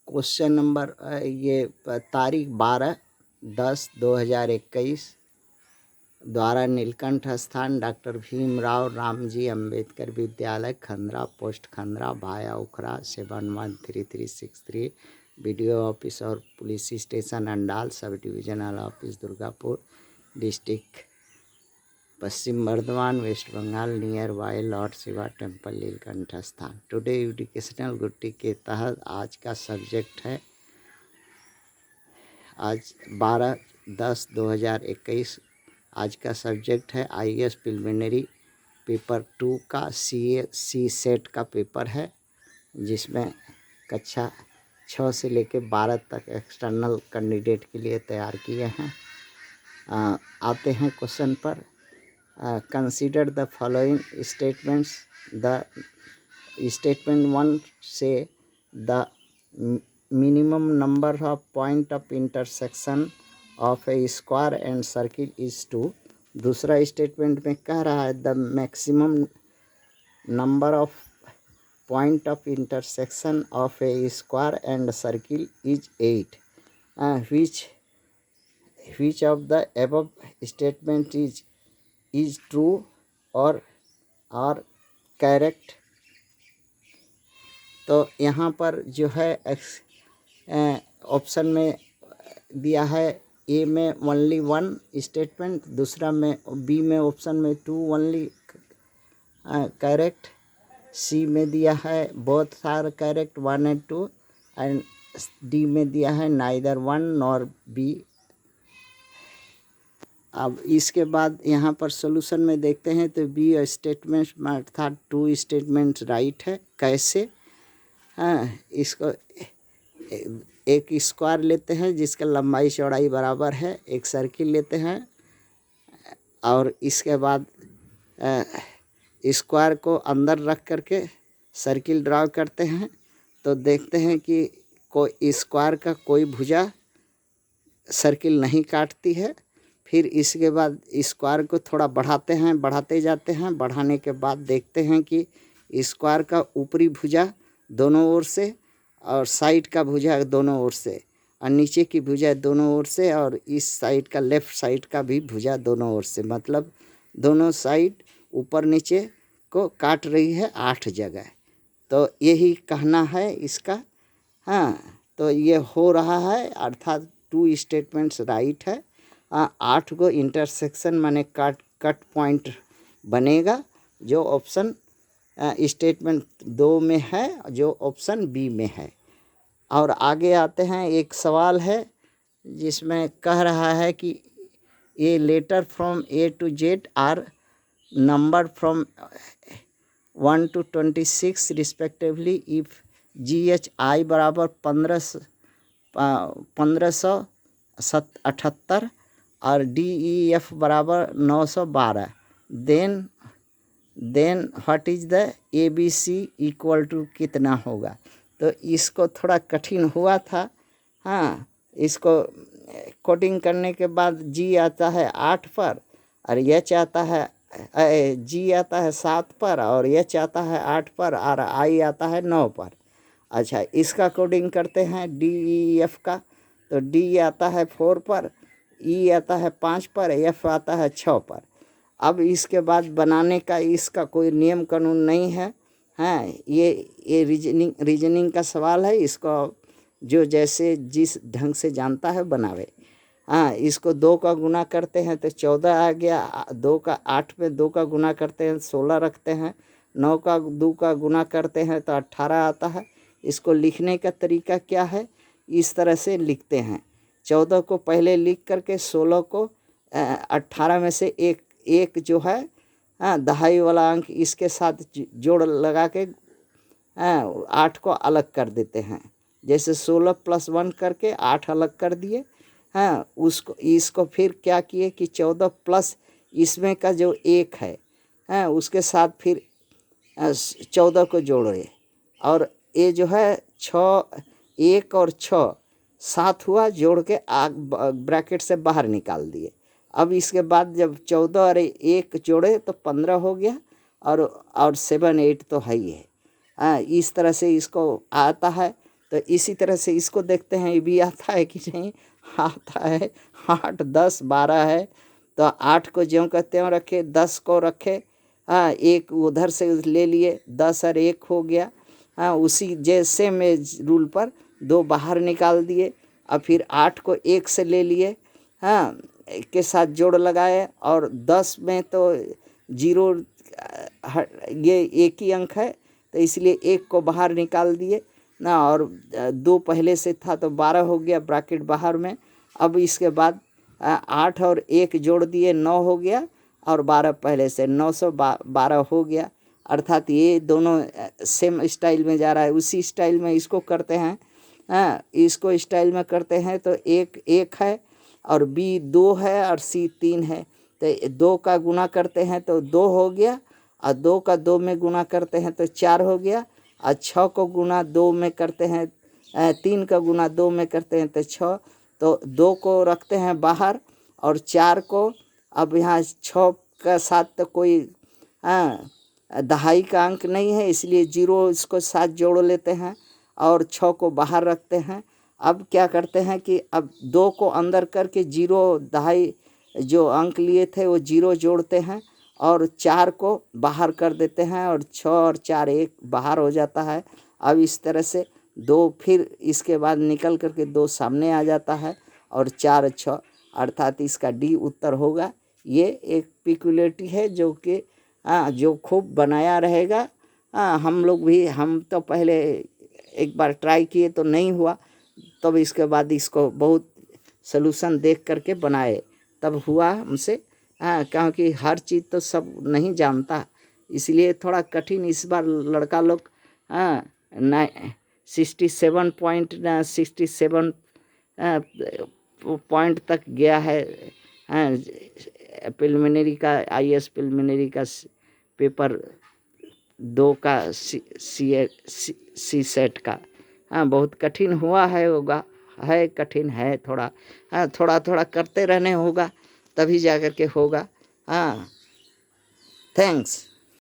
Question number ये तारीख 12/10/2021 द्वारा नीलकंठ स्थान डॉक्टर भीमराव रामजी अंबेडकर विद्यालय खंद्रा पोस्ट खंद्रा भाया उखरा 713363 बीडीओ ऑफिस और police station Andal sub divisional office Durgapur district Paschim Bardhaman West Bengal nearby lord Shiva temple Neelkanth स्थान। टुडे एजुकेशनल गुट्टी के तहत आज का सब्जेक्ट है, आज 12/10/2021 आज का सब्जेक्ट है IAS प्रिलिमिनरी पेपर 2 का सी सेट का पेपर है, जिसमें कक्षा 6 से लेकर 12 तक एक्सटर्नल कैंडिडेट के लिए तैयार किए हैं। आते हैं क्वेश्चन पर। Consider the following statements. The statement 1 से the minimum number of point of intersection of A square and circle is 2। दूसरा स्टेटमेंट में कह रहा है the maximum number of point of intersection of A square and circle is 8। which of the above statement is true or correct। तो यहाँ पर जो है ऑप्शन में दिया है ए में ओनली 1 स्टेटमेंट, दूसरा में बी में ऑप्शन में 2 ओनली करेक्ट, सी में दिया है both are correct 1 and 2 and D में दिया है नाइदर 1 नॉर बी। अब इसके बाद यहाँ पर सॉल्यूशन में देखते हैं तो बी स्टेटमेंट अर्थात 2 स्टेटमेंट राइट है। कैसे? हाँ, इसको एक स्क्वायर लेते हैं जिसका लंबाई चौड़ाई बराबर है, एक सर्किल लेते हैं और इसके बाद स्क्वायर को अंदर रख करके सर्किल ड्रा करते हैं तो देखते हैं कि कोई स्क्वायर का कोई भुजा सर्किल नहीं काटती है। फिर इसके बाद स्क्वायर को थोड़ा बढ़ाते हैं, बढ़ाते जाते हैं, बढ़ाने के बाद देखते हैं कि स्क्वायर का ऊपरी भुजा दोनों ओर से और साइड का भुजा दोनों ओर से और नीचे की भुजा दोनों ओर से और इस साइड का लेफ़्ट साइड का भी भुजा दोनों ओर से, मतलब दोनों साइड ऊपर नीचे को काट रही है 8 जगह। तो यही कहना है इसका। हाँ, तो ये हो रहा है अर्थात 2 स्टेटमेंट्स राइट है। 8 को इंटरसेक्शन माने कट पॉइंट बनेगा जो ऑप्शन स्टेटमेंट 2 में है, जो ऑप्शन बी में है। और आगे आते हैं, एक सवाल है जिसमें कह रहा है कि A letter from A to Z are number from 1 to 26 respectively if GHI बराबर 1578 और DEF बराबर 912 then what is the ABC equal to कितना होगा। तो इसको थोड़ा कठिन हुआ था। हाँ, इसको कोडिंग करने के बाद G आता है 8 पर और H आता है G आता है 7 पर और H आता है 8 पर और I आता है 9 पर। अच्छा, इसका कोडिंग करते हैं DEF का, तो D आता है 4 पर, E आता है 5 पर, F आता है 6 पर। अब इसके बाद बनाने का इसका कोई नियम कानून नहीं है। हाँ, ये रीजनिंग का सवाल है, इसको जो जैसे जिस ढंग से जानता है बनावे। हाँ, इसको 2 का गुना करते हैं तो 14 आ गया, 8 में 2 का गुना करते हैं 16 रखते हैं, 9 का 2 का गुना करते हैं तो 18 आता है। इसको लिखने का तरीका क्या है, इस तरह से लिखते हैं। 14 को पहले लिख करके 16 को 18 में से एक जो है दहाई वाला अंक इसके साथ जोड़ लगा के 8 को अलग कर देते हैं। जैसे 16 + 1 करके 8 अलग कर दिए। हाँ, इसको फिर क्या किए कि 14 प्लस इसमें का जो 1 है, हाँ, उसके साथ फिर 14 को जोड़े और ये जो है 6 1 और 6 7 हुआ, जोड़ के ब्रैकेट से बाहर निकाल दिए। अब इसके बाद जब 14 और 1 जोड़े तो 15 हो गया और 7 8 तो है ही है। इस तरह से इसको आता है। तो इसी तरह से इसको देखते हैं, ये भी आता है कि नहीं। आता है। 8, 10, 12 है, तो 8 को ज्यों का त्यों रखे, 10 को रखे, हाँ, एक उधर से ले लिए, 10 और 1 हो गया। हाँ, उसी जैसे में रूल पर 2 बाहर निकाल दिए, और फिर 8 को 1 से ले लिए, हाँ, के साथ जोड़ लगाए, और 10 में तो 0 ये एक ही अंक है, तो इसलिए 1 को बाहर निकाल दिए ना, और 2 पहले से था तो 12 हो गया ब्रैकेट बाहर में। अब इसके बाद 8 और 1 जोड़ दिए, 9 हो गया, और 12 पहले से, 912 हो गया। अर्थात ये दोनों सेम स्टाइल में जा रहा है। उसी स्टाइल में इसको करते हैं, हाँ, इसको स्टाइल में करते हैं तो 1 है, और B 2 है, और C 3 है, तो 2 का गुना करते हैं तो 2 हो गया, और 2 का 2 में गुना करते हैं तो 4 हो गया, और 6 को गुना 2 में करते हैं, 3 का गुना 2 में करते हैं तो 6, तो 2 को रखते हैं बाहर, और 4 को, अब यहाँ 6 का साथ तो कोई दहाई का अंक नहीं है, इसलिए 0 इसको साथ जोड़ लेते हैं, और 6 को बाहर रखते हैं। अब क्या करते हैं कि अब 2 को अंदर करके 0 दहाई जो अंक लिए थे वो 0 जोड़ते हैं, और 4 को बाहर कर देते हैं, और 6 और 4 1 बाहर हो जाता है। अब इस तरह से 2 फिर इसके बाद निकल करके 2 सामने आ जाता है, और 4 6, अर्थात इसका D उत्तर होगा। ये एक पिक्युलियरिटी है जो कि जो खूब बनाया रहेगा। हम लोग भी, हम तो पहले एक बार ट्राई किए तो नहीं हुआ, तब इसके बाद इसको बहुत सलूशन देख करके बनाए, तब हुआ हमसे। क्योंकि हर चीज़ तो सब नहीं जानता, इसलिए थोड़ा कठिन इस बार लड़का लोग 67 पॉइंट तक गया है। प्रिलिमिनरी का, IAS प्रिलिमिनरी का पेपर 2 का सी सेट का, बहुत कठिन हुआ है, होगा, है कठिन है थोड़ा, थोड़ा थोड़ा करते रहने होगा, तभी जा कर के होगा। थैंक्स।